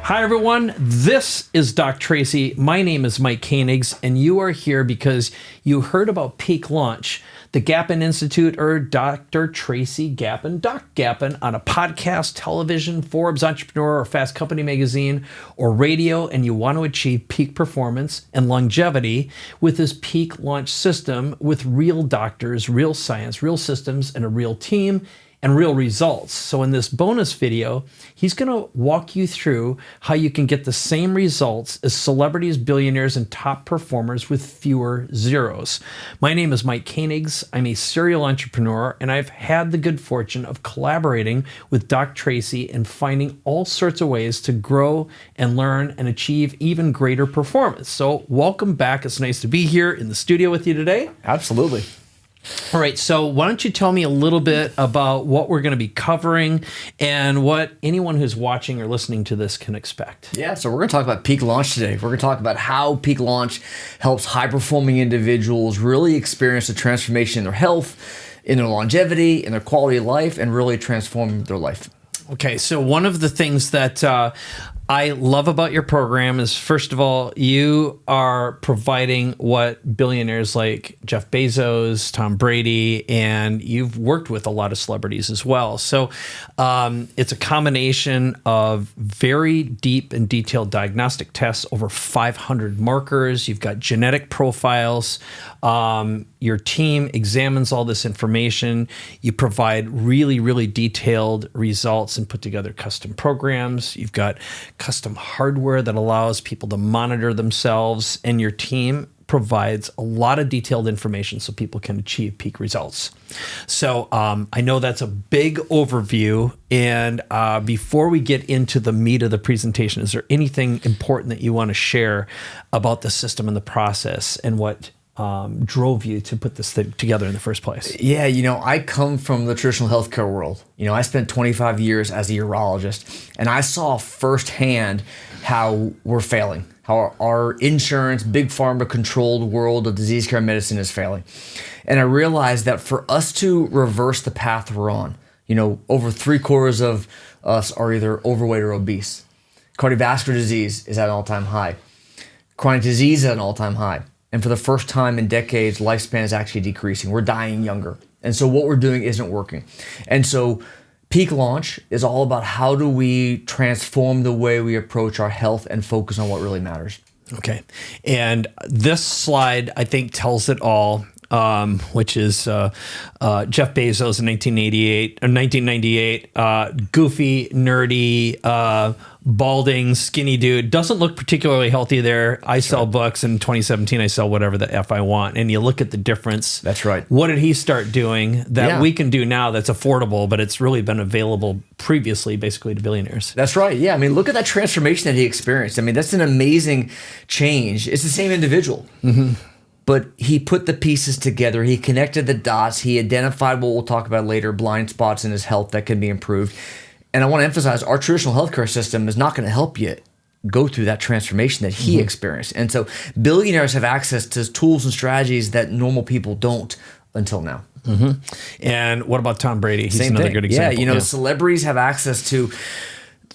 Hi, everyone. This is Doc Tracy. My name is Mike Koenigs, and you are here because you heard about Peak Launch, the Gapin Institute, or Dr. Tracy Gapin, Doc Gapin, on a podcast, television, Forbes Entrepreneur, or Fast Company magazine, or radio, and you want to achieve peak performance and longevity with this Peak Launch system with real doctors, real science, real systems, and a real team, and real results. So in this bonus video, he's going to walk you through how you can get the same results as celebrities, billionaires, and top performers with fewer zeros. My name is Mike Koenigs. I'm a serial entrepreneur, and I've had the good fortune of collaborating with Doc Tracy and finding all sorts of ways to grow and learn and achieve even greater performance. So welcome back. It's nice to be here in the studio with you today. Absolutely. All right, so why don't you tell me a little bit about what we're going to be covering and what anyone who's watching or listening to this can expect. Yeah, so we're going to talk about Peak Launch today. We're going to talk about how Peak Launch helps high-performing individuals really experience a transformation in their health, in their longevity, in their quality of life, and really transform their life. Okay, so one of the things that I love about your program is, first of all, you are providing what billionaires like Jeff Bezos, Tom Brady, and you've worked with a lot of celebrities as well. So it's a combination of very deep and detailed diagnostic tests, over 500 markers. You've got genetic profiles. Your team examines all this information. You provide really, really detailed results and put together custom programs. You've got custom hardware that allows people to monitor themselves, and your team provides a lot of detailed information so people can achieve peak results. So I know that's a big overview, and before we get into the meat of the presentation, is there anything important that you want to share about the system and the process and what drove you to put this thing together in the first place? Yeah, I come from the traditional healthcare world. I spent 25 years as a urologist, and I saw firsthand how we're failing, how our insurance, big pharma controlled world of disease care medicine is failing. And I realized that for us to reverse the path we're on, over 3/4 of us are either overweight or obese. Cardiovascular disease is at an all-time high. Chronic disease is at an all-time high. And for the first time in decades, lifespan is actually decreasing. We're dying younger. And so what we're doing isn't working. And so Peak Launch is all about how do we transform the way we approach our health and focus on what really matters. Okay. And this slide, I think, tells it all. Which is Jeff Bezos in 1998, goofy, nerdy, balding, skinny dude. Doesn't look particularly healthy there. I sell books. In 2017, I sell whatever the F I want. And you look at the difference. That's right. What did he start doing that we can do now that's affordable, but it's really been available previously basically to billionaires? That's right. Yeah. Look at that transformation that he experienced. That's an amazing change. It's the same individual. Mm-hmm. But he put the pieces together. He connected the dots. He identified what we'll talk about later, blind spots in his health that can be improved. And I want to emphasize, our traditional healthcare system is not going to help you go through that transformation that he experienced. And so billionaires have access to tools and strategies that normal people don't until now. Mm-hmm. And what about Tom Brady? He's another good example. Yeah, celebrities have access to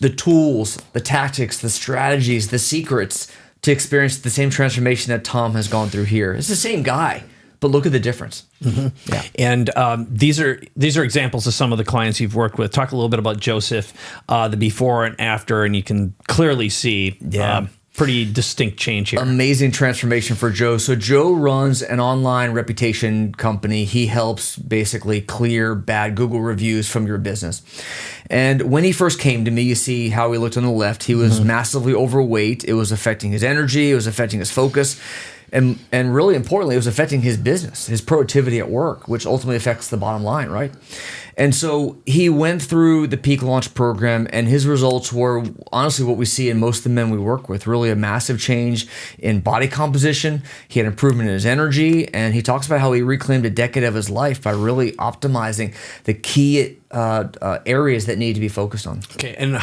the tools, the tactics, the strategies, the secrets to experience the same transformation that Tom has gone through here. It's the same guy, but look at the difference. Mm-hmm. Yeah. And these are examples of some of the clients you've worked with. Talk a little bit about Joseph, the before and after, and you can clearly see pretty distinct change here. Amazing transformation for Joe. So Joe runs an online reputation company. He helps basically clear bad Google reviews from your business. And when he first came to me, you see how he looked on the left. He was massively overweight. It was affecting his energy. It was affecting his focus. And really importantly, it was affecting his business, his productivity at work, which ultimately affects the bottom line, right? And so he went through the Peak Launch program, and his results were honestly what we see in most of the men we work with, really a massive change in body composition. He had improvement in his energy, and he talks about how he reclaimed a decade of his life by really optimizing the key areas that need to be focused on. Okay, and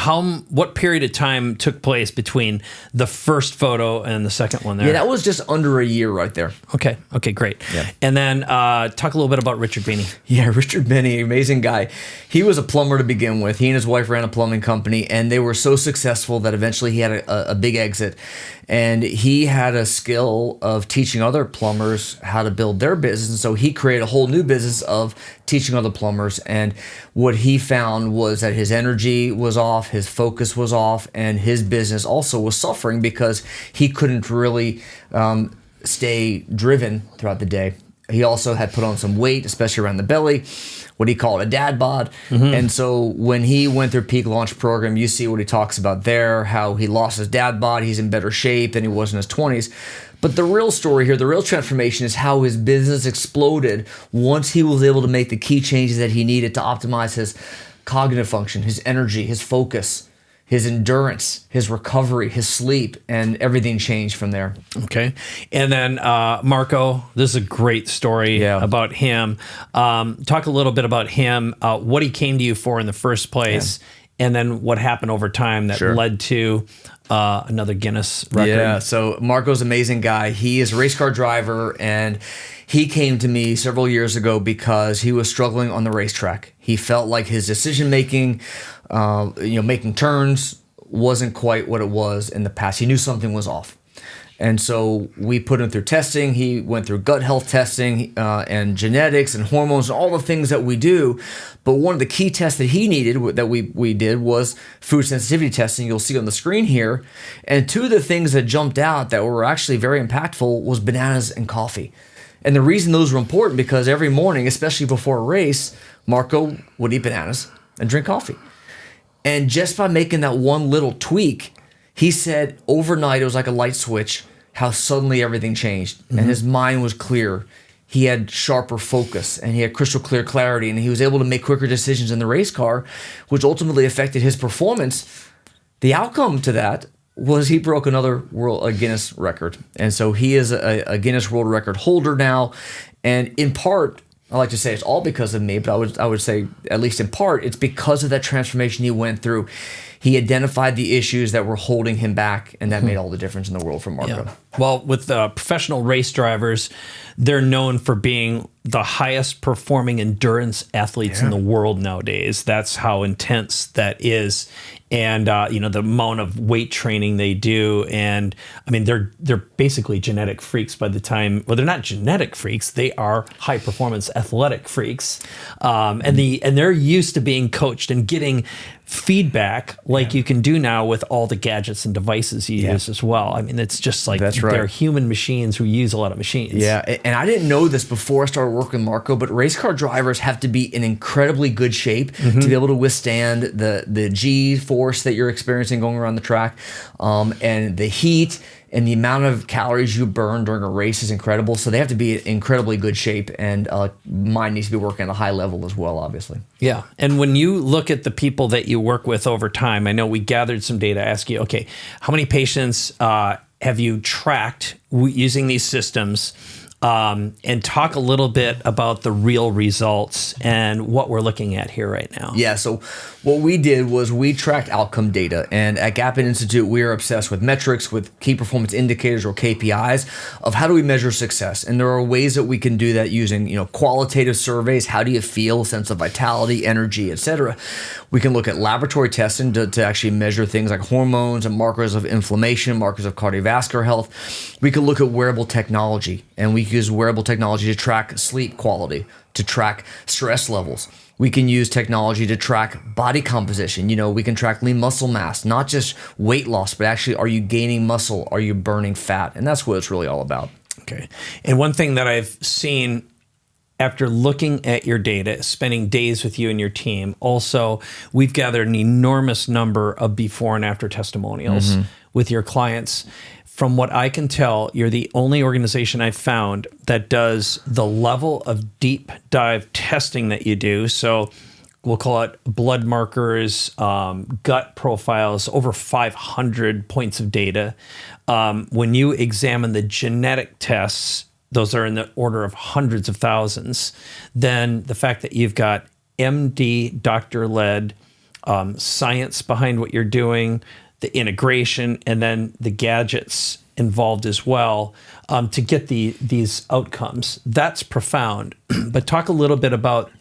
what period of time took place between the first photo and the second one there? Yeah, that was just under under a year right there. Okay, great. Yeah. And then talk a little bit about Richard Binney. Yeah, Richard Binney, amazing guy. He was a plumber to begin with. He and his wife ran a plumbing company, and they were so successful that eventually he had a big exit. And he had a skill of teaching other plumbers how to build their business. And so he created a whole new business of teaching other plumbers. And what he found was that his energy was off, his focus was off, and his business also was suffering because he couldn't really stay driven throughout the day. He also had put on some weight, especially around the belly, what he called a dad bod. And so when he went through Peak Launch Program, you see what he talks about there, how he lost his dad bod. He's in better shape than he was in his 20s. But the real story here, the real transformation is how his business exploded once he was able to make the key changes that he needed to optimize his cognitive function, his energy, his focus, his endurance, his recovery, his sleep, and everything changed from there. Okay. And then Marco, this is a great story about him. Talk a little bit about him, what he came to you for in the first place, and then what happened over time that led to another Guinness record. Yeah, so Marco's an amazing guy. He is a race car driver, and he came to me several years ago because he was struggling on the racetrack. He felt like his decision-making, making turns wasn't quite what it was in the past. He knew something was off. And so we put him through testing. He went through gut health testing and genetics and hormones and all the things that we do. But one of the key tests that he needed, that we did, was food sensitivity testing. You'll see on the screen here. And two of the things that jumped out that were actually very impactful was bananas and coffee. And the reason those were important because every morning, especially before a race, Marco would eat bananas and drink coffee. And just by making that one little tweak, he said overnight it was like a light switch, how suddenly everything changed. And his mind was clear. He had sharper focus and he had crystal clear clarity, and he was able to make quicker decisions in the race car, which ultimately affected his performance. The outcome to that was he broke another Guinness record. And so he is a Guinness World Record holder now. And in part, I like to say it's all because of me, but I would say, at least in part, it's because of that transformation he went through. He identified the issues that were holding him back, and that made all the difference in the world for Marco. Yeah. Well, with professional race drivers, they're known for being the highest performing endurance athletes in the world nowadays. That's how intense that is. And the amount of weight training they do, and I mean they're basically genetic freaks by the time. Well, they're not genetic freaks; they are high performance athletic freaks, and they're used to being coached and getting feedback like you can do now with all the gadgets and devices you use as well. I mean, it's just like they're human machines who use a lot of machines. Yeah, and I didn't know this before I started working with Marco, but race car drivers have to be in incredibly good shape to be able to withstand the G force that you're experiencing going around the track, and the heat and the amount of calories you burn during a race is incredible. So they have to be in incredibly good shape, and mine needs to be working at a high level as well, obviously. Yeah, and when you look at the people that you work with over time, I know we gathered some data, ask you, okay, how many patients have you tracked using these systems? And talk a little bit about the real results and what we're looking at here right now. Yeah, so what we did was we tracked outcome data, and at Gapin Institute, we are obsessed with metrics, with key performance indicators or KPIs of how do we measure success. And there are ways that we can do that using, qualitative surveys. How do you feel? Sense of vitality, energy, etc. We can look at laboratory testing to actually measure things like hormones and markers of inflammation, markers of cardiovascular health. We can look at wearable technology, and we use wearable technology to track sleep quality, to track stress levels. We can use technology to track body composition. We can track lean muscle mass, not just weight loss, but actually, are you gaining muscle? Are you burning fat? And that's what it's really all about. Okay. And one thing that I've seen after looking at your data, spending days with you and your team, also, we've gathered an enormous number of before and after testimonials with your clients. From what I can tell, you're the only organization I've found that does the level of deep dive testing that you do. So we'll call it blood markers, gut profiles, over 500 points of data. When you examine the genetic tests, those are in the order of hundreds of thousands. Then the fact that you've got MD, doctor-led science behind what you're doing, the integration, and then the gadgets involved as well to get these outcomes. That's profound. But talk a little bit about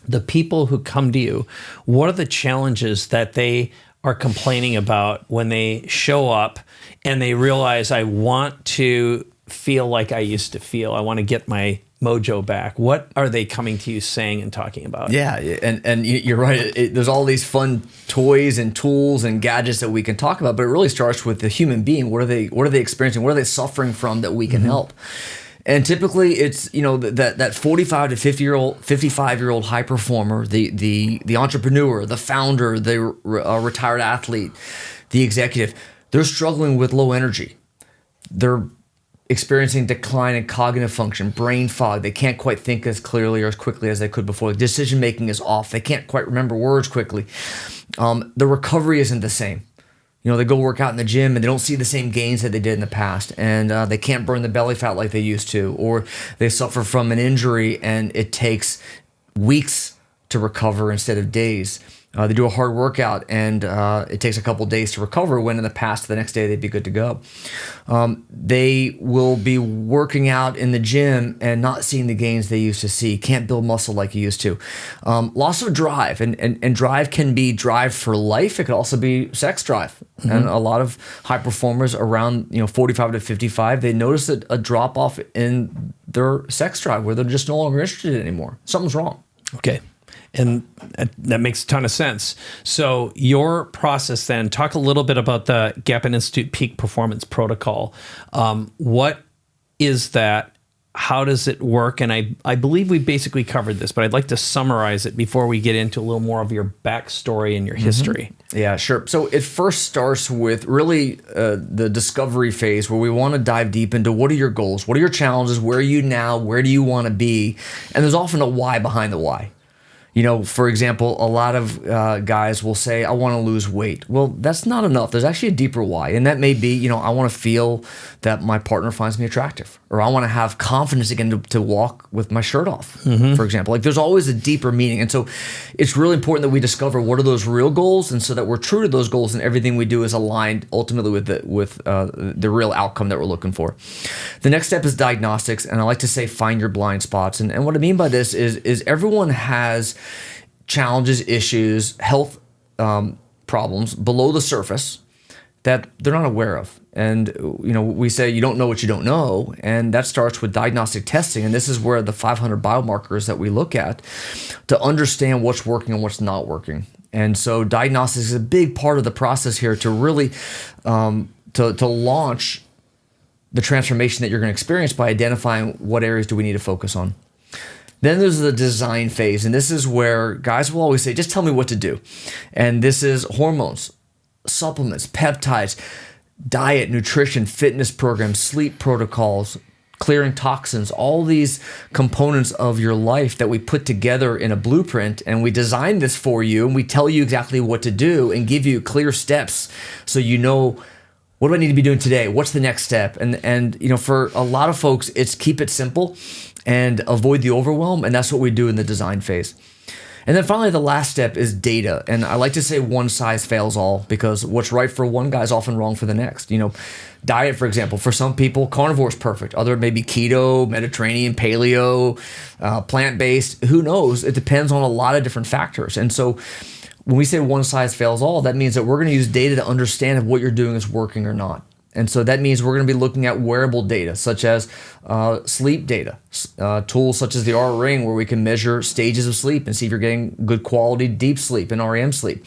the people who come to you. What are the challenges that they are complaining about when they show up and they realize, I want to feel like I used to feel. I want to get my mojo back. What are they coming to you saying and talking about? Yeah, and you're right. There's all these fun toys and tools and gadgets that we can talk about, but it really starts with the human being. What are they experiencing? What are they suffering from that we can help? And typically, it's that 45 to 55-year-old high performer, the entrepreneur, the founder, the retired athlete, the executive. They're struggling with low energy. They're experiencing decline in cognitive function, brain fog. They can't quite think as clearly or as quickly as they could before. Decision making is off. They can't quite remember words quickly. The recovery isn't the same. They go work out in the gym and they don't see the same gains that they did in the past, and they can't burn the belly fat like they used to, or they suffer from an injury and it takes weeks to recover instead of days. They do a hard workout and it takes a couple days to recover, when in the past, the next day, they'd be good to go. They will be working out in the gym and not seeing the gains they used to see, can't build muscle like you used to. Loss of drive, and drive can be drive for life. It could also be sex drive. Mm-hmm. And a lot of high performers around 45 to 55, they notice a drop off in their sex drive where they're just no longer interested anymore. Something's wrong. Okay. And that makes a ton of sense. So your process then, talk a little bit about the Gapin Institute Peak Performance Protocol. What is that? How does it work? And I believe we basically covered this, but I'd like to summarize it before we get into a little more of your backstory and your history. Yeah, sure. So it first starts with really the discovery phase, where we want to dive deep into what are your goals? What are your challenges? Where are you now? Where do you want to be? And there's often a why behind the why. For example, a lot of guys will say, I want to lose weight. Well, that's not enough. There's actually a deeper why. And that may be, I want to feel that my partner finds me attractive, or I want to have confidence again to walk with my shirt off, for example. There's always a deeper meaning. And so it's really important that we discover what are those real goals, and so that we're true to those goals, and everything we do is aligned ultimately with the real outcome that we're looking for. The next step is diagnostics. And I like to say, find your blind spots. And what I mean by this is everyone has challenges, issues, health problems below the surface that they're not aware of. And we say you don't know what you don't know, and that starts with diagnostic testing. And this is where the 500 biomarkers that we look at to understand what's working and what's not working. And so diagnostics is a big part of the process here to really to launch the transformation that you're going to experience by identifying what areas do we need to focus on. Then there's the design phase, and this is where guys will always say, just tell me what to do. And this is hormones, supplements, peptides, diet, nutrition, fitness programs, sleep protocols, clearing toxins, all these components of your life that we put together in a blueprint, and we design this for you, and we tell you exactly what to do and give you clear steps so you know, what do I need to be doing today? What's the next step? And for a lot of folks, it's keep it simple and avoid the overwhelm, and that's what we do in the design phase. And then finally, the last step is data. And I like to say one size fails all, because what's right for one guy is often wrong for the next. Diet, for example, for some people, carnivore is perfect. Other maybe keto, Mediterranean, paleo, plant-based, who knows? It depends on a lot of different factors. And so when we say one size fails all, that means that we're going to use data to understand if what you're doing is working or not. And so that means we're going to be looking at wearable data, such as sleep data, tools such as the Oura Ring, where we can measure stages of sleep and see if you're getting good quality deep sleep and REM sleep.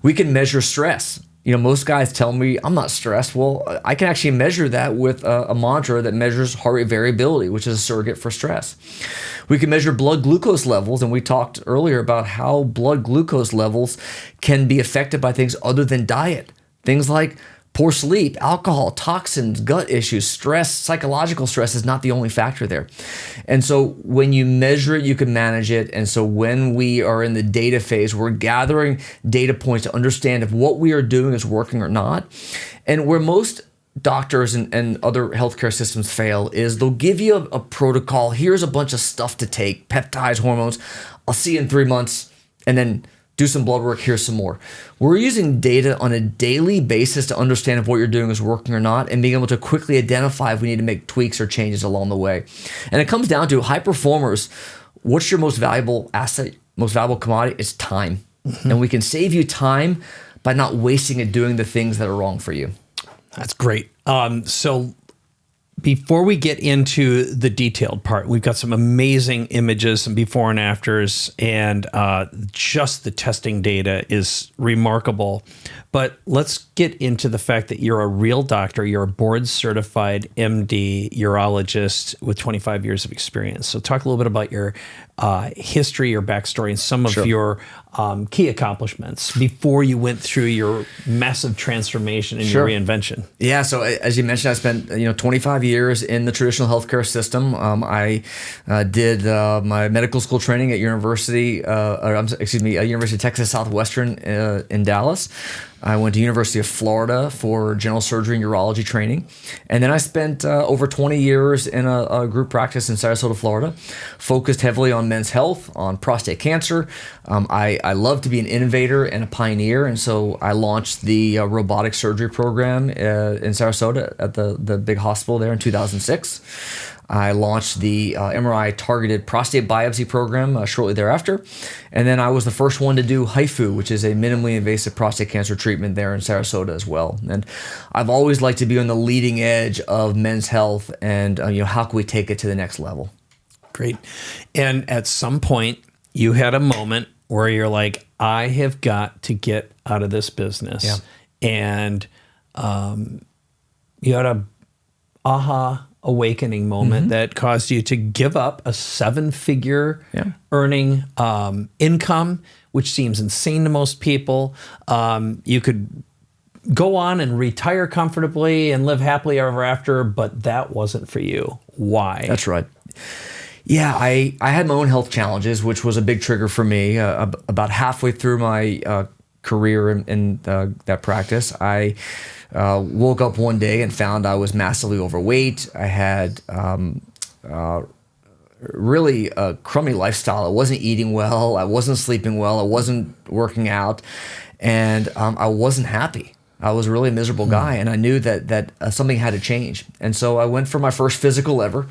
We can measure stress. Most guys tell me, I'm not stressed. Well, I can actually measure that with a monitor that measures heart rate variability, which is a surrogate for stress. We can measure blood glucose levels, and we talked earlier about how blood glucose levels can be affected by things other than diet. Things like poor sleep, alcohol, toxins, gut issues, stress. Psychological stress is not the only factor there. And so when you measure it, you can manage it. And so when we are in the data phase, we're gathering data points to understand if what we are doing is working or not. And where most doctors and other healthcare systems fail is they'll give you a protocol. Here's a bunch of stuff to take, peptides, hormones. I'll see you in 3 months. And then do some blood work, here's some more. We're using data on a daily basis to understand if what you're doing is working or not, and being able to quickly identify if we need to make tweaks or changes along the way. And it comes down to high performers. What's your most valuable asset, most valuable commodity? It's time. And we can save you time by not wasting it doing the things that are wrong for you. That's great. So before we get into the detailed part, we've got some amazing images, some before and afters, and just the testing data is remarkable. But let's get into the fact that you're a real doctor. You're a board-certified MD urologist with 25 years of experience. So talk a little bit about your history, your backstory, and some of your key accomplishments before you went through your massive transformation and your reinvention. Yeah. So as you mentioned, I spent 25 years in the traditional healthcare system. I did my medical school training at University of Texas Southwestern in Dallas. I went to University of Florida for general surgery and urology training. And then I spent over 20 years in a group practice in Sarasota, Florida, focused heavily on men's health, on prostate cancer. I love to be an innovator and a pioneer. And so I launched the robotic surgery program in Sarasota at the big hospital there in 2006. I launched the MRI targeted prostate biopsy program shortly thereafter. And then I was the first one to do HIFU, which is a minimally invasive prostate cancer treatment there in Sarasota as well. And I've always liked to be on the leading edge of men's health and how can we take it to the next level? Great. And at some point you had a moment where you're like, I have got to get out of this business. Yeah. And you had a awakening moment that caused you to give up a 7-figure earning income, which seems insane to most people. You could go on and retire comfortably and live happily ever after, but that wasn't for you. Why? That's right. Yeah, I had my own health challenges, which was a big trigger for me. About halfway through my career in that practice, I woke up one day and found I was massively overweight. I had really a crummy lifestyle. I wasn't eating well. I wasn't sleeping well. I wasn't working out. And I wasn't happy. I was a really miserable guy. And I knew that something had to change. And so I went for my first physical ever.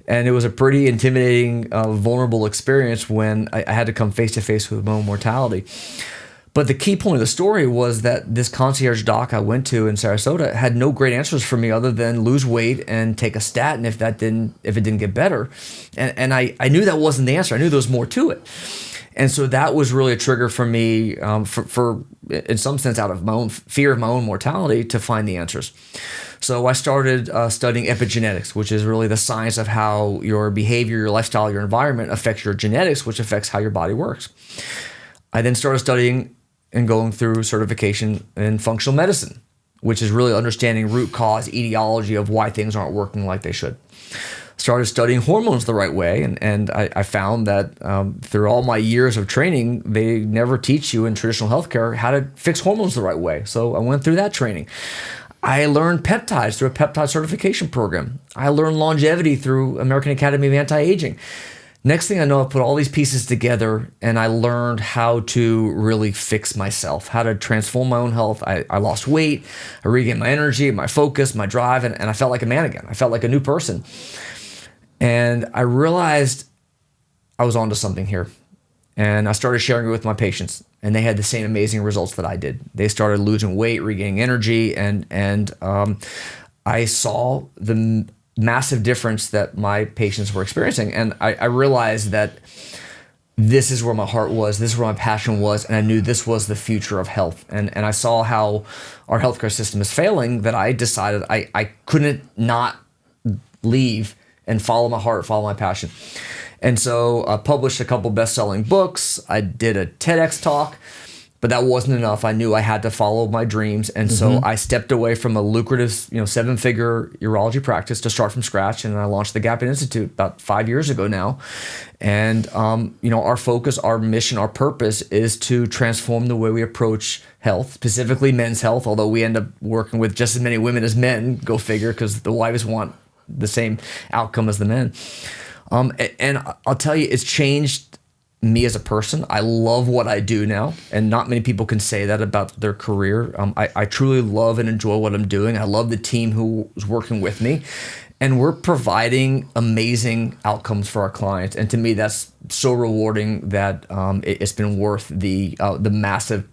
And it was a pretty intimidating, vulnerable experience when I had to come face to face with my own mortality. But the key point of the story was that this concierge doc I went to in Sarasota had no great answers for me other than lose weight and take a statin if it didn't get better. And I knew that wasn't the answer. I knew there was more to it. And so that was really a trigger for me, for in some sense, out of my own fear of my own mortality, to find the answers. So I started studying epigenetics, which is really the science of how your behavior, your lifestyle, your environment affects your genetics, which affects how your body works. I then started studying and going through certification in functional medicine, which is really understanding root cause etiology of why things aren't working like they should. Started studying hormones the right way, and I found that through all my years of training, they never teach you in traditional healthcare how to fix hormones the right way. So I went through that training. I learned peptides through a peptide certification program. I learned longevity through American Academy of Anti-Aging. Next thing I know, I put all these pieces together and I learned how to really fix myself, how to transform my own health. I lost weight, I regained my energy, my focus, my drive, and I felt like a man again. I felt like a new person. And I realized I was onto something here. And I started sharing it with my patients, and they had the same amazing results that I did. They started losing weight, regaining energy, and I saw the massive difference that my patients were experiencing. And I realized that this is where my heart was, this is where my passion was, and I knew this was the future of health. And I saw how our healthcare system is failing, that I decided I couldn't not leave and follow my heart, follow my passion. And so I published a couple best-selling books. I did a TEDx talk, but that wasn't enough. I knew I had to follow my dreams. And so I stepped away from a lucrative, 7-figure urology practice to start from scratch. And I launched the Gapin Institute about 5 years ago now. And, our focus, our mission, our purpose is to transform the way we approach health, specifically men's health, although we end up working with just as many women as men, go figure, because the wives want the same outcome as the men. And I'll tell you, it's changed me as a person. I love what I do now, and not many people can say that about their career. I truly love and enjoy what I'm doing. I love the team who's working with me, and we're providing amazing outcomes for our clients. And to me, that's so rewarding that it's been worth the massive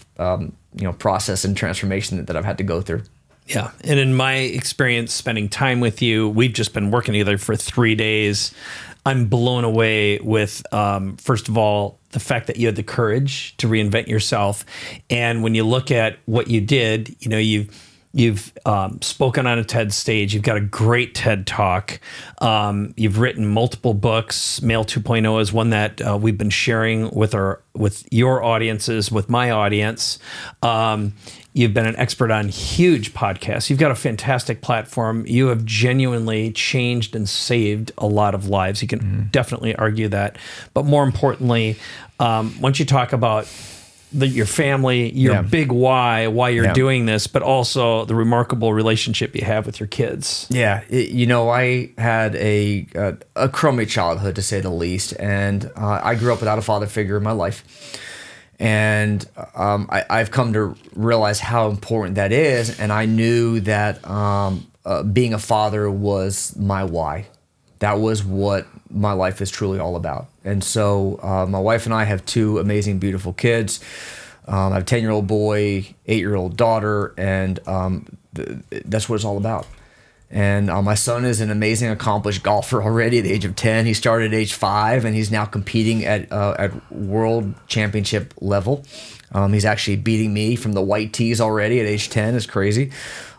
process and transformation that I've had to go through. Yeah. And in my experience spending time with you, we've just been working together for 3 days. I'm blown away with, first of all, the fact that you had the courage to reinvent yourself. And when you look at what you did, you've spoken on a TED stage. You've got a great TED Talk. You've written multiple books. Male 2.0 is one that we've been sharing with your audiences, with my audience. You've been an expert on huge podcasts. You've got a fantastic platform. You have genuinely changed and saved a lot of lives. You can definitely argue that. But more importantly, once you talk about your family, your big why you're doing this, but also the remarkable relationship you have with your kids. Yeah, I had a crummy childhood, to say the least, and I grew up without a father figure in my life. And I've come to realize how important that is, and I knew that being a father was my why. That was what my life is truly all about. And so my wife and I have 2 amazing, beautiful kids. I have a 10-year-old boy, 8-year-old daughter, and that's what it's all about. And my son is an amazing, accomplished golfer already at the age of 10. He started at age 5, and he's now competing at world championship level. He's actually beating me from the white tees already at age 10. It's crazy.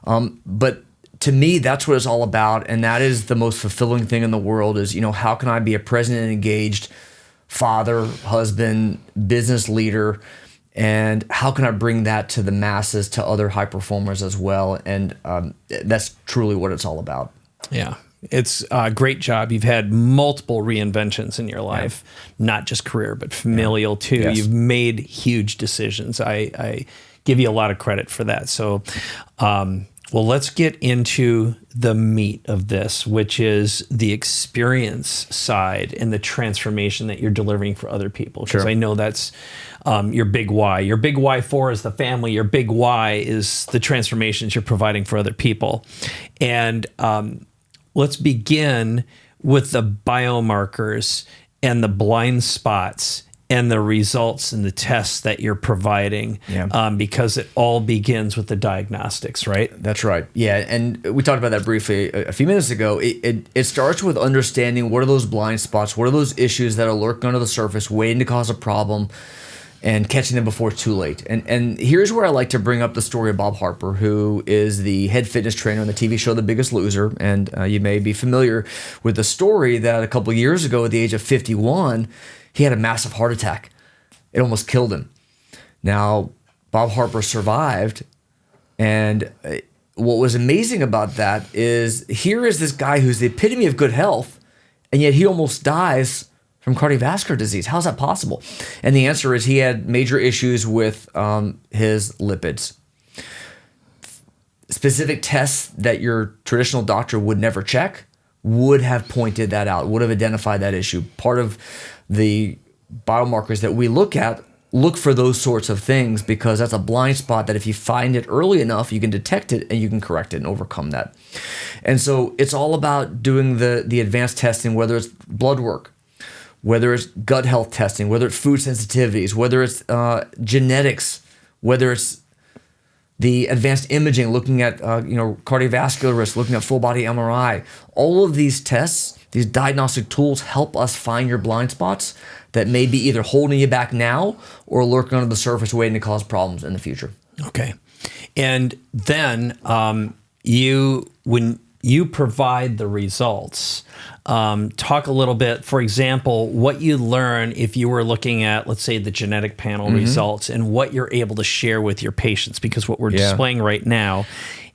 But to me, that's what it's all about, and that is the most fulfilling thing in the world is, how can I be a present and engaged father, husband, business leader, and how can I bring that to the masses, to other high performers as well? And that's truly what it's all about. Yeah. It's a great job. You've had multiple reinventions in your life, not just career, but familial too. Yes. You've made huge decisions. I give you a lot of credit for that. So, well, let's get into the meat of this, which is the experience side and the transformation that you're delivering for other people. Because I know that's your big why. Your big why for is the family. Your big why is the transformations you're providing for other people. And let's begin with the biomarkers and the blind spots and the results and the tests that you're providing, because it all begins with the diagnostics, right? That's right. Yeah, and we talked about that briefly a few minutes ago. It starts with understanding what are those blind spots, what are those issues that are lurking under the surface, waiting to cause a problem, and catching them before it's too late. And here's where I like to bring up the story of Bob Harper, who is the head fitness trainer on the TV show The Biggest Loser. And you may be familiar with the story that a couple of years ago at the age of 51, he had a massive heart attack. It almost killed him. Now, Bob Harper survived, and what was amazing about that is here is this guy who's the epitome of good health, and yet he almost dies from cardiovascular disease. How's that possible? And the answer is he had major issues with his lipids. Specific tests that your traditional doctor would never check would have pointed that out, would have identified that issue. Part of the biomarkers that we look for those sorts of things, because that's a blind spot that if you find it early enough, you can detect it and you can correct it and overcome that. And so it's all about doing the advanced testing, whether it's blood work, whether it's gut health testing, whether it's food sensitivities, whether it's genetics, whether it's the advanced imaging, looking at cardiovascular risk, looking at full body MRI. All of these tests, these diagnostic tools help us find your blind spots that may be either holding you back now or lurking under the surface waiting to cause problems in the future. Okay. And then when you provide the results, talk a little bit, for example, what you learn if you were looking at, let's say, the genetic panel results and what you're able to share with your patients, because what we're displaying right now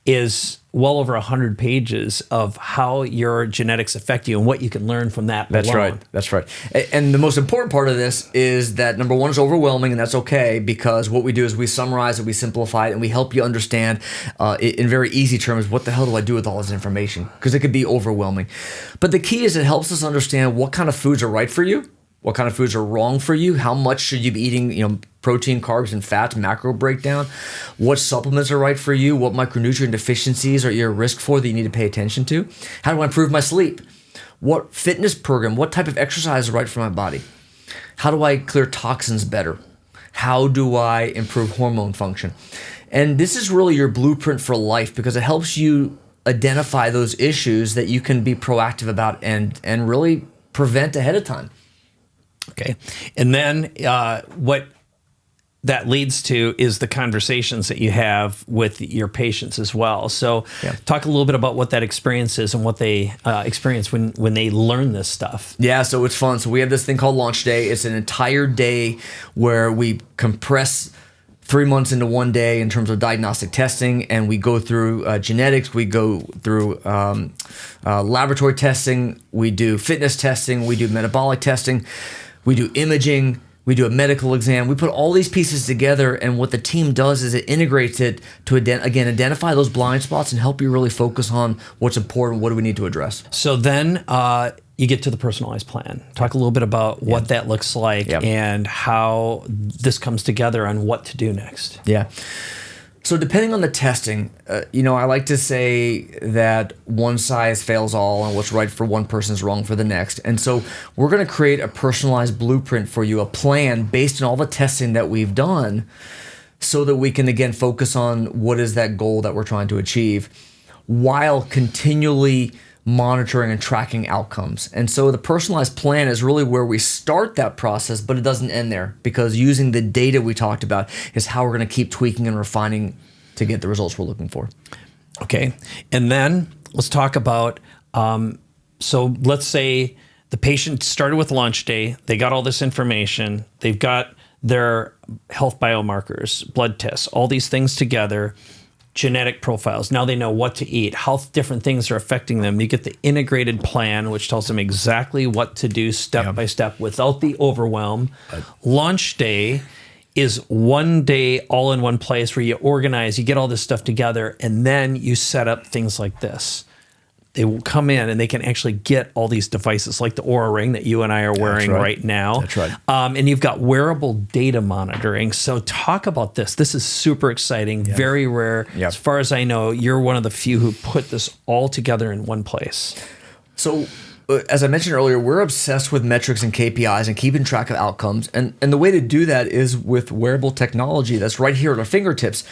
is well over 100 pages of how your genetics affect you and what you can learn from that. That's alone. right. That's right. And the most important part of this is that number one is overwhelming, and that's okay, because what we do is we summarize it, we simplify it, and we help you understand in very easy terms, what the hell do I do with all this information? Because it could be overwhelming. But the key is it helps us understand what kind of foods are right for you what kind of foods are wrong for you, how much should you be eating, protein, carbs, and fats, macro breakdown, what supplements are right for you, what micronutrient deficiencies are you at risk for that you need to pay attention to, how do I improve my sleep, what fitness program, what type of exercise is right for my body, how do I clear toxins better, how do I improve hormone function. And this is really your blueprint for life because it helps you identify those issues that you can be proactive about and really prevent ahead of time. Okay. And then what that leads to is the conversations that you have with your patients as well. So talk a little bit about what that experience is and what they experience when they learn this stuff. Yeah, so it's fun. So we have this thing called Launch Day. It's an entire day where we compress 3 months into one day in terms of diagnostic testing, and we go through genetics, we go through laboratory testing, we do fitness testing, we do metabolic testing, we do imaging, we do a medical exam. We put all these pieces together, and what the team does is it integrates it to, again, identify those blind spots and help you really focus on what's important, what do we need to address. So then you get to the personalized plan. Talk a little bit about what that looks like and how this comes together on what to do next. Yeah. So depending on the testing, I like to say that one size fails all, and what's right for one person is wrong for the next. And so we're going to create a personalized blueprint for you, a plan based on all the testing that we've done so that we can, again, focus on what is that goal that we're trying to achieve while continually monitoring and tracking outcomes. And so the personalized plan is really where we start that process, but it doesn't end there because using the data we talked about is how we're going to keep tweaking and refining to get the results we're looking for. Okay. And then let's talk about, so let's say the patient started with Launch Day, they got all this information, they've got their health biomarkers, blood tests, all these things together, genetic profiles. Now they know what to eat, how different things are affecting them. You get the integrated plan, which tells them exactly what to do step by step without the overwhelm. Launch Day is one day all in one place where you organize, you get all this stuff together, and then you set up things like this. They will come in and they can actually get all these devices like the Oura Ring that you and I are wearing right now. That's right. And you've got wearable data monitoring. So talk about this. This is super exciting, very rare. As far as I know, you're one of the few who put this all together in one place. So as I mentioned earlier, we're obsessed with metrics and KPIs and keeping track of outcomes. And the way to do that is with wearable technology that's right here at our fingertips.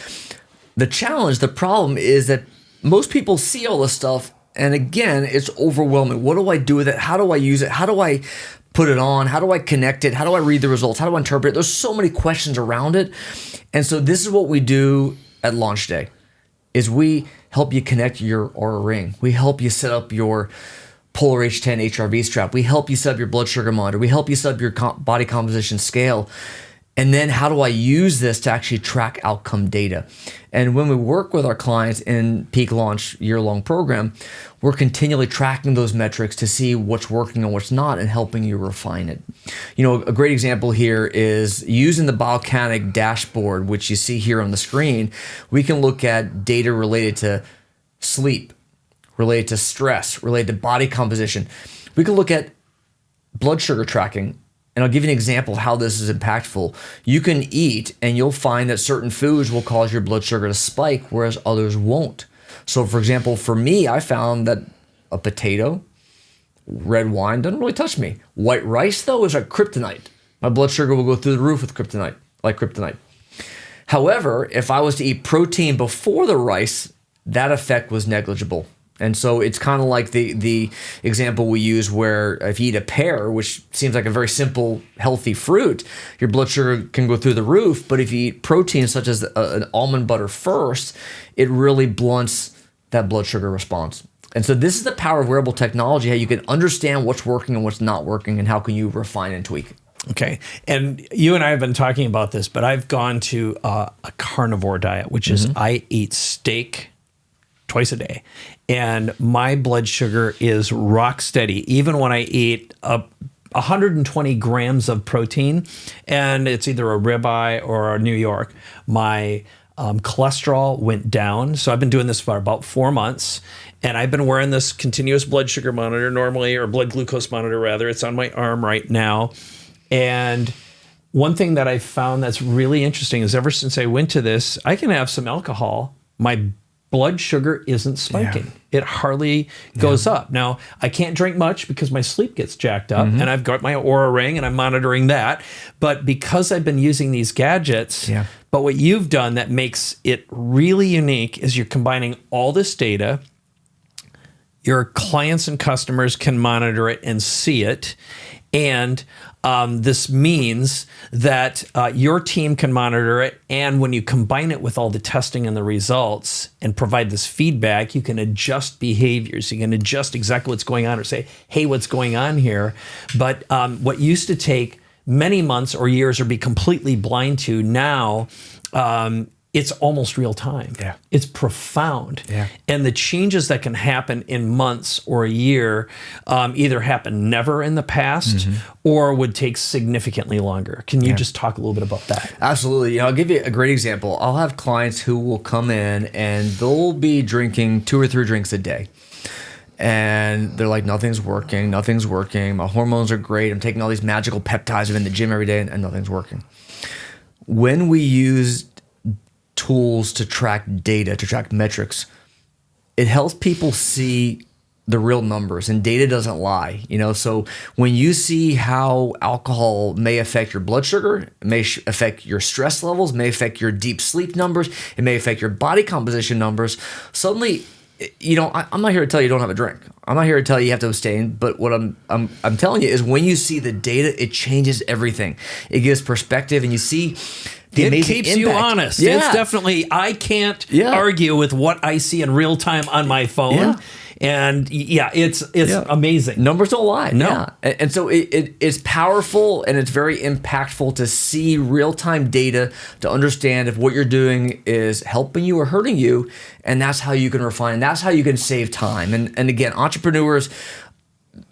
The challenge, the problem is that most people see all this stuff, and again, it's overwhelming. What do I do with it? How do I use it? How do I put it on? How do I connect it? How do I read the results? How do I interpret it? There's so many questions around it. And so this is what we do at Launch Day, is we help you connect your Oura Ring. We help you set up your Polar H10 HRV strap. We help you set up your blood sugar monitor. We help you set up your body composition scale. And then how do I use this to actually track outcome data? And when we work with our clients in Peak Launch year-long program, we're continually tracking those metrics to see what's working and what's not and helping you refine it. A great example here is using the Biocanic dashboard, which you see here on the screen. We can look at data related to sleep, related to stress, related to body composition. We can look at blood sugar tracking. And I'll give you an example of how this is impactful. You can eat and you'll find that certain foods will cause your blood sugar to spike, whereas others won't. So for example, for me, I found that a potato, red wine doesn't really touch me. White rice though is like kryptonite. My blood sugar will go through the roof with kryptonite, like kryptonite. However, if I was to eat protein before the rice, that effect was negligible. And so it's kind of like the example we use where if you eat a pear, which seems like a very simple, healthy fruit, your blood sugar can go through the roof. But if you eat protein such as an almond butter first, it really blunts that blood sugar response. And so this is the power of wearable technology, how you can understand what's working and what's not working and how can you refine and tweak. Okay. And you and I have been talking about this, but I've gone to a carnivore diet, which is I eat steak twice a day. And my blood sugar is rock steady, even when I eat 120 grams of protein, and it's either a ribeye or a New York. My cholesterol went down. So I've been doing this for about 4 months, and I've been wearing this continuous blood sugar monitor normally, or blood glucose monitor rather. It's on my arm right now. And one thing that I found that's really interesting is ever since I went to this, I can have some alcohol. My blood sugar isn't spiking. It hardly goes up. Now, I can't drink much because my sleep gets jacked up, and I've got my Oura ring and I'm monitoring that. But because I've been using these gadgets, but what you've done that makes it really unique is you're combining all this data. Your clients and customers can monitor it and see it. And this means that your team can monitor it. And when you combine it with all the testing and the results and provide this feedback, you can adjust behaviors. You can adjust exactly what's going on or say, hey, what's going on here? But what used to take many months or years or be completely blind to now, it's almost real time. It's profound. And the changes that can happen in months or a year either happen never in the past or would take significantly longer. Can you just talk a little bit about that? Absolutely. I'll give you a great example. I'll have clients who will come in and they'll be drinking 2 or 3 drinks a day. And they're like, nothing's working. My hormones are great. I'm taking all these magical peptides. I'm in the gym every day and nothing's working. When we use tools to track data, to track metrics, it helps people see the real numbers, and data doesn't lie. So when you see how alcohol may affect your blood sugar, it may affect your stress levels, may affect your deep sleep numbers, it may affect your body composition numbers, suddenly, I'm not here to tell you don't have a drink. I'm not here to tell you have to abstain. But what I'm telling you is when you see the data, it changes everything. It gives perspective, and you see the amazing keeps impact. You honest. It's definitely, I can't argue with what I see in real time on my phone. And it's amazing. Numbers don't lie. No. And so it's powerful, and it's very impactful to see real-time data to understand if what you're doing is helping you or hurting you. And that's how you can refine, and that's how you can save time. And again, entrepreneurs,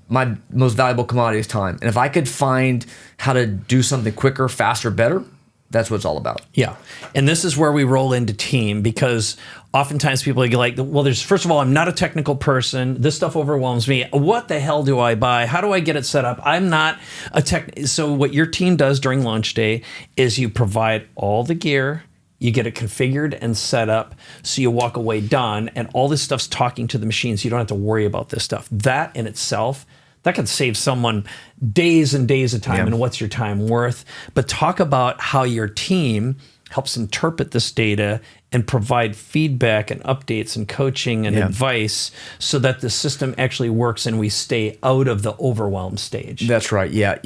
my most valuable commodity is time. And if I could find how to do something quicker, faster, better, that's what it's all about. Yeah. And this is where we roll into team, because oftentimes people are like, well, first of all, I'm not a technical person. This stuff overwhelms me. What the hell do I buy? How do I get it set up? I'm not a tech. So what your team does during launch day is you provide all the gear, you get it configured and set up, so you walk away done, and all this stuff's talking to the machines. You don't have to worry about this stuff. That in itself, that could save someone days and days of time. And what's your time worth? But talk about how your team helps interpret this data and provide feedback and updates and coaching and advice so that the system actually works and we stay out of the overwhelm stage. That's right. Yeah.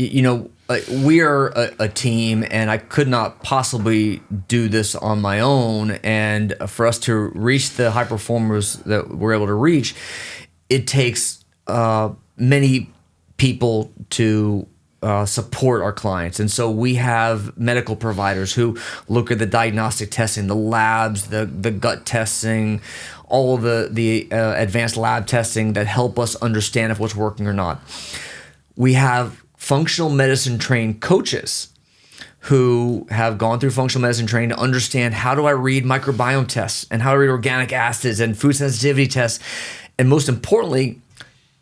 We are a team, and I could not possibly do this on my own. And for us to reach the high performers that we're able to reach, it takes many people to support our clients. And so we have medical providers who look at the diagnostic testing, the labs, the gut testing, all of the advanced lab testing that help us understand if what's working or not. We have functional medicine trained coaches who have gone through functional medicine training to understand, how do I read microbiome tests and how to read organic acids and food sensitivity tests, and most importantly,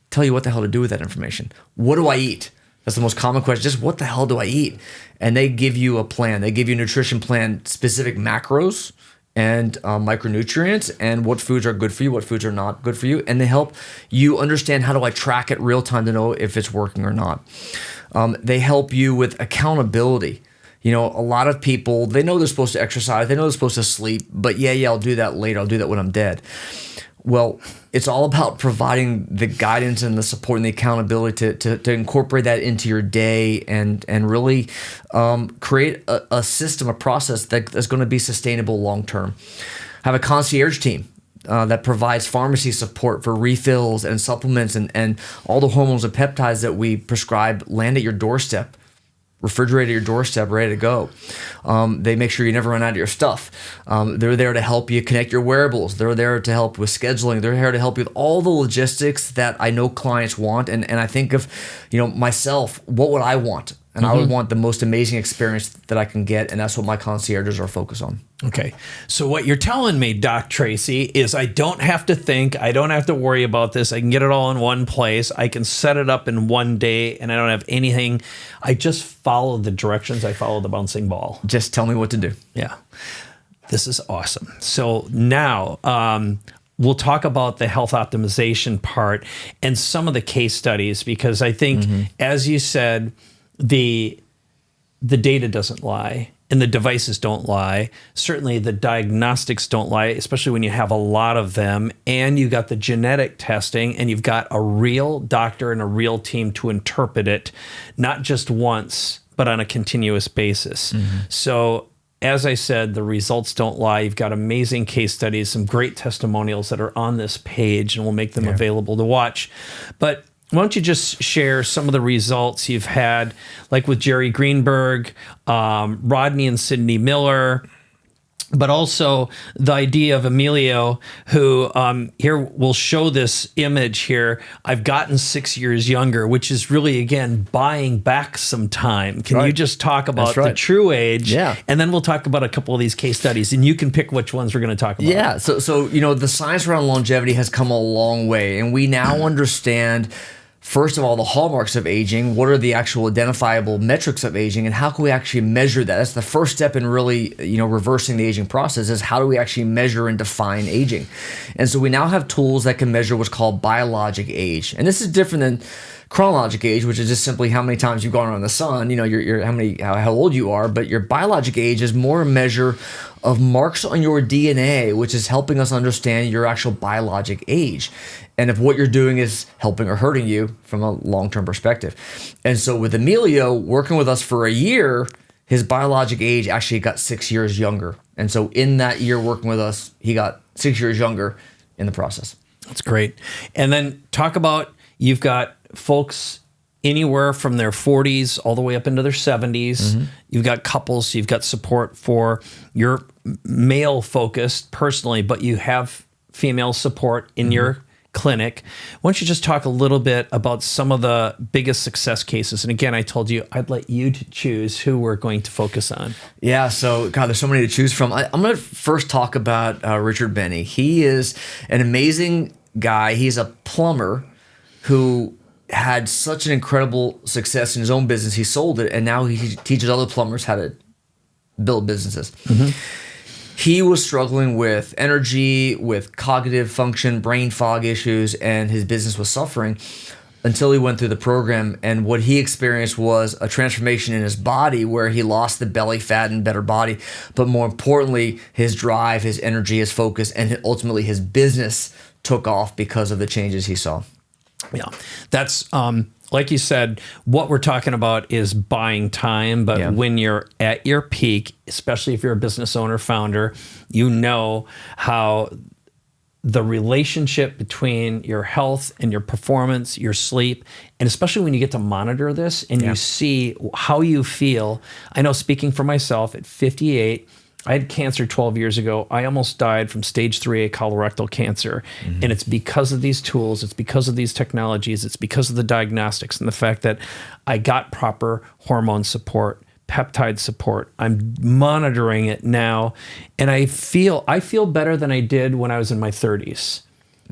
tell you what the hell to do with that information. What do I eat? That's the most common question. Just what the hell do I eat? And they give you a plan. They give you a nutrition plan, specific macros and micronutrients, and what foods are good for you, what foods are not good for you. And they help you understand, how do I track it real time to know if it's working or not. They help you with accountability. A lot of people, they know they're supposed to exercise, they know they're supposed to sleep, but I'll do that later. I'll do that when I'm dead. Well, it's all about providing the guidance and the support and the accountability to incorporate that into your day and really create a system, a process that's going to be sustainable long term. Have a concierge team that provides pharmacy support for refills and supplements, and all the hormones and peptides that we prescribe land at your doorstep. Refrigerator at your doorstep, ready to go. They make sure you never run out of your stuff. They're there to help you connect your wearables. They're there to help with scheduling. They're here to help you with all the logistics that I know clients want. And I think of, myself, what would I want? And I would want the most amazing experience that I can get, and that's what my concierges are focused on. Okay. So what you're telling me, Doc Tracy, is I don't have to think, I don't have to worry about this. I can get it all in one place. I can set it up in one day, and I don't have anything. I just follow the directions. I follow the bouncing ball. Just tell me what to do. Yeah. This is awesome. So now we'll talk about the health optimization part and some of the case studies, because I think, as you said, the data doesn't lie and the devices don't lie. Certainly the diagnostics don't lie, especially when you have a lot of them, and you got the genetic testing, and you've got a real doctor and a real team to interpret it, not just once, but on a continuous basis. So as I said, the results don't lie. You've got amazing case studies, some great testimonials that are on this page, and we'll make them available to watch. But why don't you just share some of the results you've had, like with Jerry Greenberg, Rodney and Sydney Miller, but also the idea of Emilio, who here we'll show this image here. I've gotten 6 years younger, which is really, again, buying back some time. Can you just talk about the true age? Yeah. And then we'll talk about a couple of these case studies, and you can pick which ones we're going to talk about. Yeah. So you know, the science around longevity has come a long way, and we now understand, first of all, the hallmarks of aging. What are the actual identifiable metrics of aging, and how can we actually measure that? That's the first step in really, you know, reversing the aging process, is how do we actually measure and define aging? And so we now have tools that can measure what's called biologic age. And this is different than chronologic age, which is just simply how many times you've gone around the sun, you know, how old you are. But your biologic age is more a measure of marks on your DNA, which is helping us understand your actual biologic age, and if what you're doing is helping or hurting you from a long-term perspective. And so with Emilio working with us for a year, his biologic age actually got 6 years younger. And so in that year working with us, he got 6 years younger in the process. That's great. And then talk about, you've got folks anywhere from their 40s all the way up into their 70s. You've got couples, you've got support for your male focused personally, but you have female support in your clinic. Why don't you just talk a little bit about some of the biggest success cases? And again, I told you I'd let you to choose who we're going to focus on. Yeah, so God, there's so many to choose from. I'm going to first talk about Richard Benny. He is an amazing guy. He's a plumber who had such an incredible success in his own business. He sold it, and now he teaches other plumbers how to build businesses. He was struggling with energy, with cognitive function, brain fog issues, and his business was suffering until he went through the program. And what he experienced was a transformation in his body, where he lost the belly fat and better body, but more importantly, his drive, his energy, his focus, and ultimately his business took off because of the changes he saw. Yeah, that's like you said, what we're talking about is buying time. But when you're at your peak, especially if you're a business owner, founder, you know how the relationship between your health and your performance, your sleep, and especially when you get to monitor this and you see how you feel. I know, speaking for myself, at 58, I had cancer 12 years ago. I almost died from stage 3A colorectal cancer. And it's because of these tools. It's because of these technologies. It's because of the diagnostics and the fact that I got proper hormone support, peptide support. I'm monitoring it now. And I feel better than I did when I was in my 30s.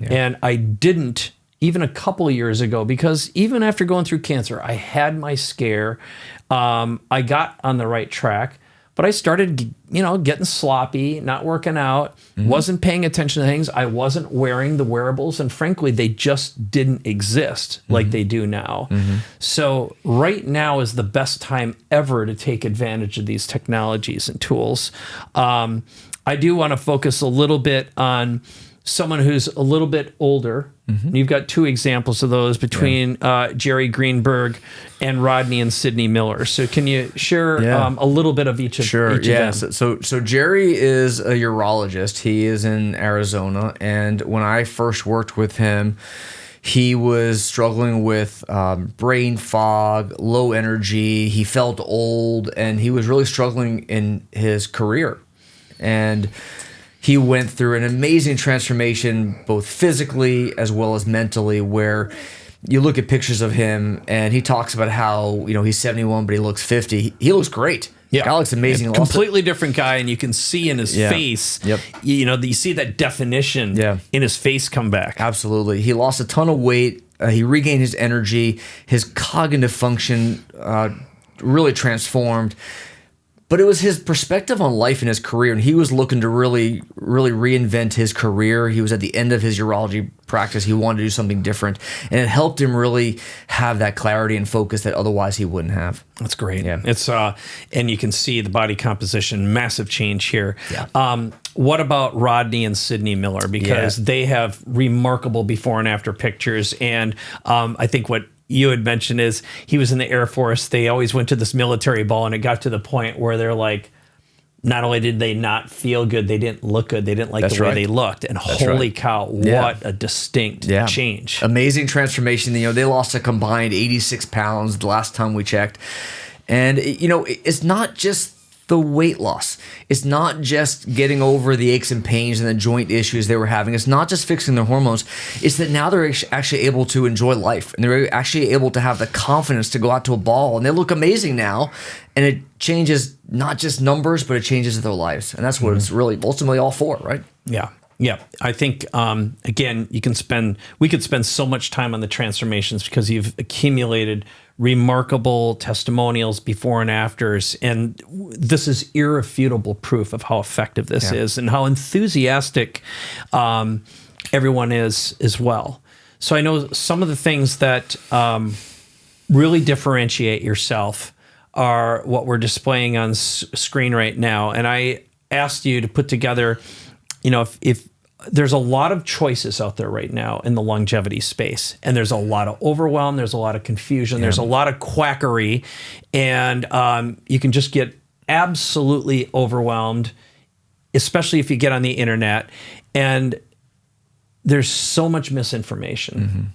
And I didn't even a couple of years ago, because even after going through cancer, I had my scare. I got on the right track. But I started, getting sloppy, not working out, wasn't paying attention to things. I wasn't wearing the wearables. And frankly, they just didn't exist like they do now. So right now is the best time ever to take advantage of these technologies and tools. I do want to focus a little bit on someone who's a little bit older. And you've got two examples of those between Jerry Greenberg and Rodney and Sydney Miller. So can you share a little bit of each of each of them? So Jerry is a urologist. He is in Arizona. And when I first worked with him, he was struggling with brain fog, low energy. He felt old, and he was really struggling in his career. And he went through an amazing transformation, both physically as well as mentally, where you look at pictures of him, and he talks about how, he's 71, but he looks 50. He looks great. Yeah, guy looks amazing. A completely different guy, and you can see in his face. Yep. You see that definition. In his face come back. Absolutely. He lost a ton of weight. He regained his energy. His cognitive function really transformed. But it was his perspective on life and his career, and he was looking to really, really reinvent his career. He was at the end of his urology practice. He wanted to do something different, and it helped him really have that clarity and focus that otherwise he wouldn't have. That's great. Yeah. It's and you can see the body composition, massive change here. Yeah. What about Rodney and Sydney Miller? Because they have remarkable before and after pictures, and I think what you had mentioned is he was in the Air Force. They always went to this military ball, and it got to the point where they're like, not only did they not feel good, they didn't look good. They didn't like the way they looked. And holy cow, what a distinct change. Amazing transformation. They lost a combined 86 pounds the last time we checked. And, it's not just the weight loss. It's not just getting over the aches and pains and the joint issues they were having. It's not just fixing their hormones. It's that now they're actually able to enjoy life, and they're actually able to have the confidence to go out to a ball, and they look amazing now. And it changes not just numbers, but it changes their lives. And that's what it's really ultimately all for, right? Yeah. Yeah, I think again, we could spend so much time on the transformations because you've accumulated remarkable testimonials before and afters, and this is irrefutable proof of how effective this is and how enthusiastic everyone is as well. So I know some of the things that really differentiate yourself are what we're displaying on screen right now, and I asked you to put together. If there's a lot of choices out there right now in the longevity space, and there's a lot of overwhelm, there's a lot of confusion, there's a lot of quackery, and you can just get absolutely overwhelmed, especially if you get on the internet, and there's so much misinformation.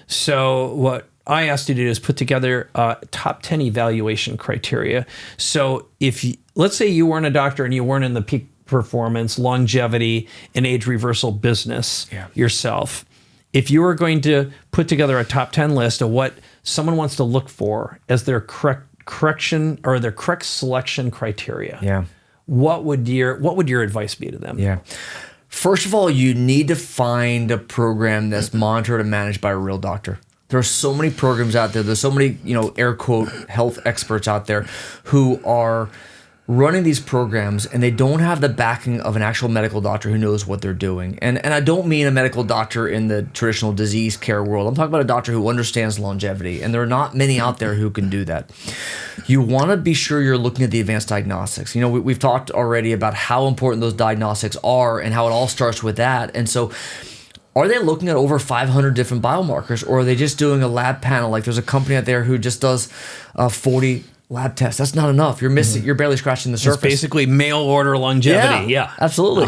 So what I asked you to do is put together top 10 evaluation criteria. So let's say you weren't a doctor and you weren't in the peak performance, longevity, and age reversal business yourself. If you were going to put together a top 10 list of what someone wants to look for as their correction or their correct selection criteria, what would your advice be to them? First of all, you need to find a program that's monitored and managed by a real doctor. There are so many programs out there. There's so many, air quote, health experts out there who are running these programs, and they don't have the backing of an actual medical doctor who knows what they're doing. And I don't mean a medical doctor in the traditional disease care world. I'm talking about a doctor who understands longevity, and there are not many out there who can do that. You want to be sure you're looking at the advanced diagnostics. We've talked already about how important those diagnostics are and how it all starts with that. And so are they looking at over 500 different biomarkers, or are they just doing a lab panel? Like there's a company out there who just does 40 lab tests. That's not enough. You're missing. You're barely scratching the surface. It's basically mail order longevity. Yeah, absolutely.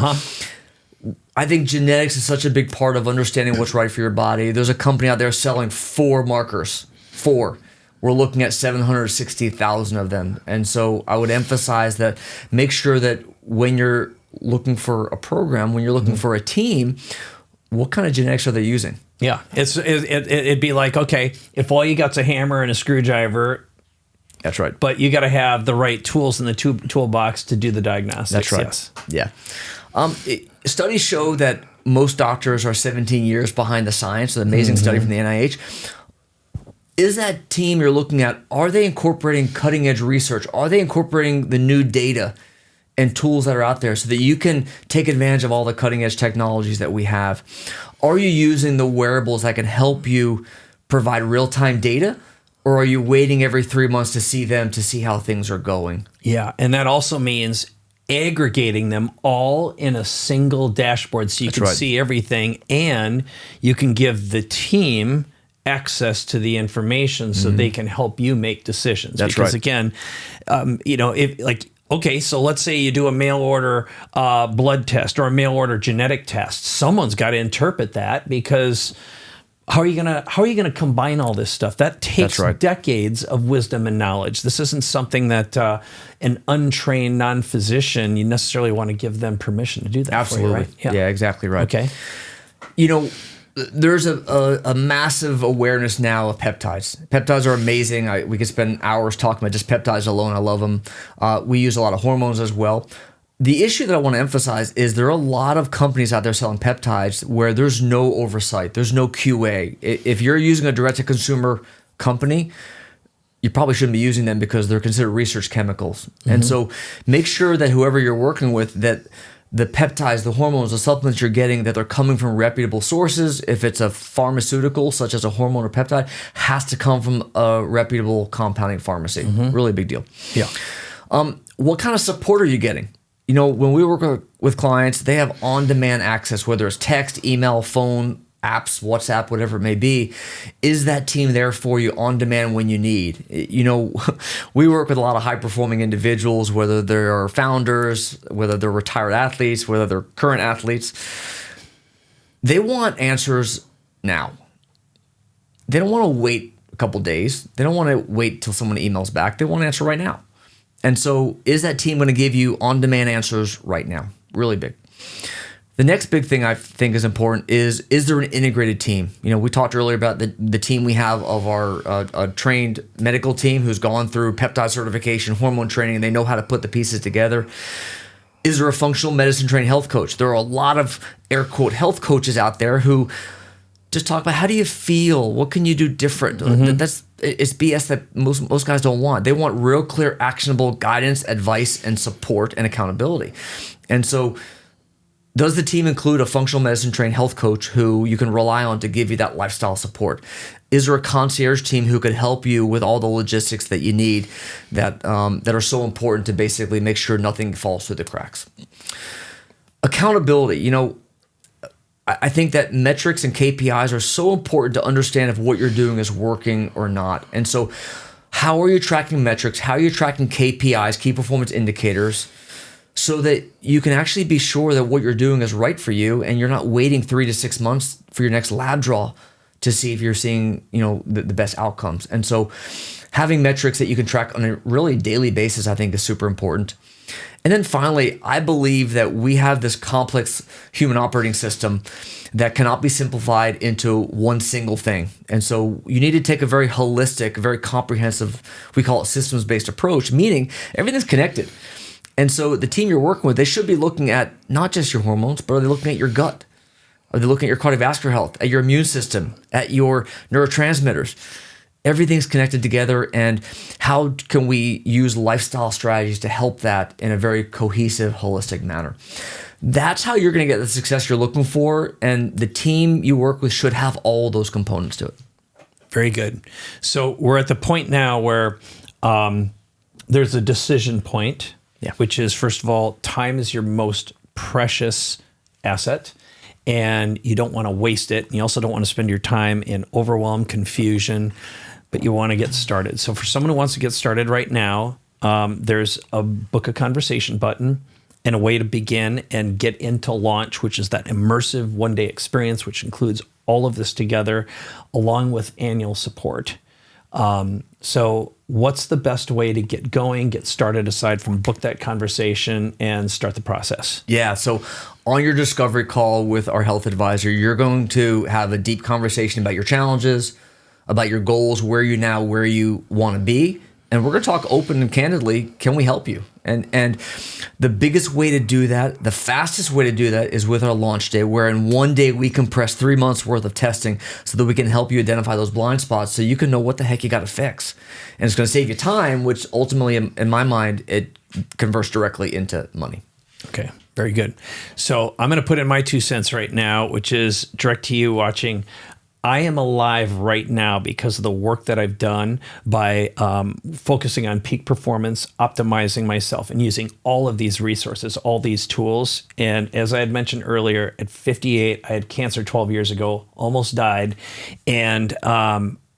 I think genetics is such a big part of understanding what's right for your body. There's a company out there selling 4 markers. 4. We're looking at 760,000 of them. And so I would emphasize that make sure that when you're looking for a program, when you're looking for a team, what kind of genetics are they using? Yeah, it'd be like, okay, if all you got's a hammer and a screwdriver, that's right. But you got to have the right tools in the toolbox to do the diagnostics. That's right. Yes. Yeah. Studies show that most doctors are 17 years behind the science. An amazing study from the NIH. Is that team you're looking at, are they incorporating cutting edge research? Are they incorporating the new data and tools that are out there so that you can take advantage of all the cutting edge technologies that we have? Are you using the wearables that can help you provide real-time data? Or are you waiting every 3 months to see how things are going? Yeah, and that also means aggregating them all in a single dashboard so you can see everything, and you can give the team access to the information so they can help you make decisions. Because again, okay, so let's say you do a mail order blood test or a mail order genetic test. Someone's got to interpret that, because how are you gonna combine all this stuff? That takes decades of wisdom and knowledge. This isn't something that an untrained non-physician, you necessarily want to give them permission to do that. Absolutely. For you, right? Yeah, exactly right. Okay. there's a massive awareness now of peptides. Peptides are amazing. We could spend hours talking about just peptides alone. I love them. We use a lot of hormones as well. The issue that I want to emphasize is there are a lot of companies out there selling peptides where there's no oversight. There's no QA. If you're using a direct-to-consumer company, you probably shouldn't be using them because they're considered research chemicals. And so make sure that whoever you're working with, that the peptides, the hormones, the supplements you're getting, that they're coming from reputable sources. If it's a pharmaceutical, such as a hormone or peptide, has to come from a reputable compounding pharmacy. Really big deal. Yeah. What kind of support are you getting? You know, when we work with clients, they have on-demand access, whether it's text, email, phone, apps, WhatsApp, whatever it may be. Is that team there for you on demand when you need? You know, we work with a lot of high-performing individuals, whether they're founders, whether they're retired athletes, whether they're current athletes. They want answers now. They don't want to wait a couple days. They don't want to wait till someone emails back. They want an answer right now. And so is that team going to give you on-demand answers right now? Really big. The next big thing I think is important is there an integrated team? You know, we talked earlier about the team we have of our trained medical team who's gone through peptide certification, hormone training, and they know how to put the pieces together. Is there a functional medicine trained health coach? There are a lot of air quote health coaches out there who just talk about how do you feel? What can you do different? It's BS that most guys don't want. They want real clear, actionable guidance, advice, and support and accountability. And so does the team include a functional medicine trained health coach who you can rely on to give you that lifestyle support? Is there a concierge team who could help you with all the logistics that you need that are so important to basically make sure nothing falls through the cracks? Accountability. You know, I think that metrics and KPIs are so important to understand if what you're doing is working or not. And so how are you tracking metrics? How are you tracking KPIs, key performance indicators, so that you can actually be sure that what you're doing is right for you and you're not waiting 3 to 6 months for your next lab draw to see if you're seeing, you know, the best outcomes. And so having metrics that you can track on a really daily basis, I think is super important. And then finally, I believe that we have this complex human operating system that cannot be simplified into one single thing. And so you need to take a very holistic, very comprehensive, we call it systems-based approach, meaning everything's connected. And so the team you're working with, they should be looking at not just your hormones, but are they looking at your gut? Are they looking at your cardiovascular health, at your immune system, at your neurotransmitters? Everything's connected together, and how can we use lifestyle strategies to help that in a very cohesive, holistic manner? That's how you're going to get the success you're looking for, and the team you work with should have all those components to it. Very good. So we're at the point now where there's a decision point, which is, first of all, time is your most precious asset, and you don't want to waste it. And you also don't want to spend your time in overwhelm, confusion, but you want to get started. So for someone who wants to get started right now, there's a book a conversation button and a way to begin and get into launch, which is that immersive one-day experience, which includes all of this together, along with annual support. So what's the best way to get going, get started, aside from book that conversation and start the process? Yeah, so on your discovery call with our health advisor, you're going to have a deep conversation about your challenges, about your goals, where you want to be. And we're going to talk open and candidly, can we help you? And the biggest way to do that, the fastest way to do that is with our launch day, where in one day we compress 3 months worth of testing so that we can help you identify those blind spots so you can know what the heck you got to fix. And it's going to save you time, which ultimately, in my mind, it converts directly into money. Okay, very good. So I'm going to put in my 2 cents right now, which is direct to you watching. I am alive right now because of the work that I've done by focusing on peak performance, optimizing myself, and using all of these resources, all these tools. And as I had mentioned earlier, at 58, I had cancer 12 years ago, almost died. And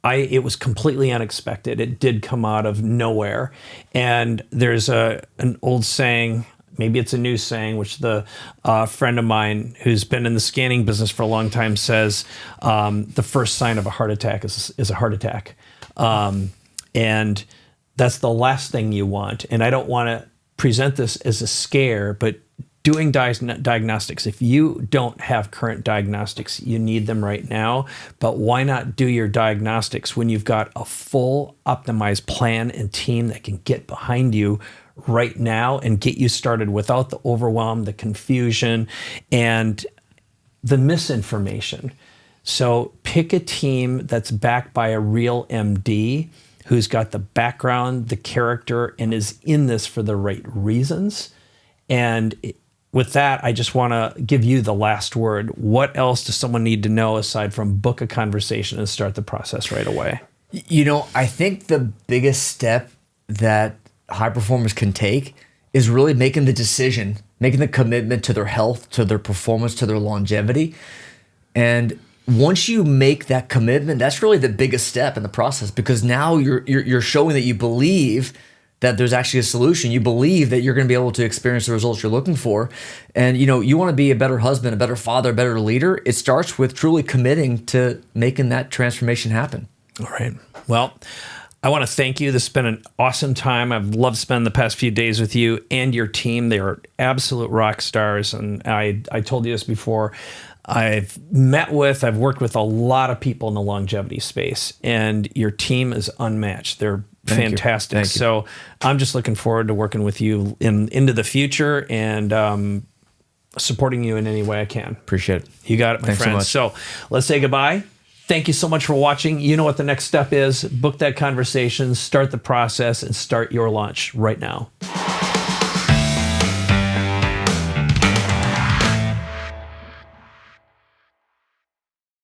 it was completely unexpected. It did come out of nowhere. And there's an old saying, maybe it's a new saying, which the friend of mine who's been in the scanning business for a long time says, the first sign of a heart attack is a heart attack. And that's the last thing you want. And I don't want to present this as a scare, but doing diagnostics. If you don't have current diagnostics, you need them right now. But why not do your diagnostics when you've got a full optimized plan and team that can get behind you right now and get you started without the overwhelm, the confusion, and the misinformation. So pick a team that's backed by a real MD who's got the background, the character, and is in this for the right reasons. And with that, I just want to give you the last word. What else does someone need to know aside from book a conversation and start the process right away? You know, I think the biggest step that high performers can take is really making the decision, making the commitment to their health, to their performance, to their longevity. And once you make that commitment, that's really the biggest step in the process, because now you're showing that you believe that there's actually a solution. You believe that you're going to be able to experience the results you're looking for. And you know, you want to be a better husband, a better father, a better leader. It starts with truly committing to making that transformation happen. All right. Well, I want to thank you. This has been an awesome time. I've loved spending the past few days with you and your team. They are absolute rock stars. And I told you this before. I've worked with a lot of people in the longevity space, and your team is unmatched. They're fantastic. Thank you. So I'm just looking forward to working with you into the future and supporting you in any way I can. Appreciate it. You got it, my Thanks friend. so much. So let's say goodbye. Thank you so much for watching. You know what the next step is. Book that conversation, start the process, and start your launch right now.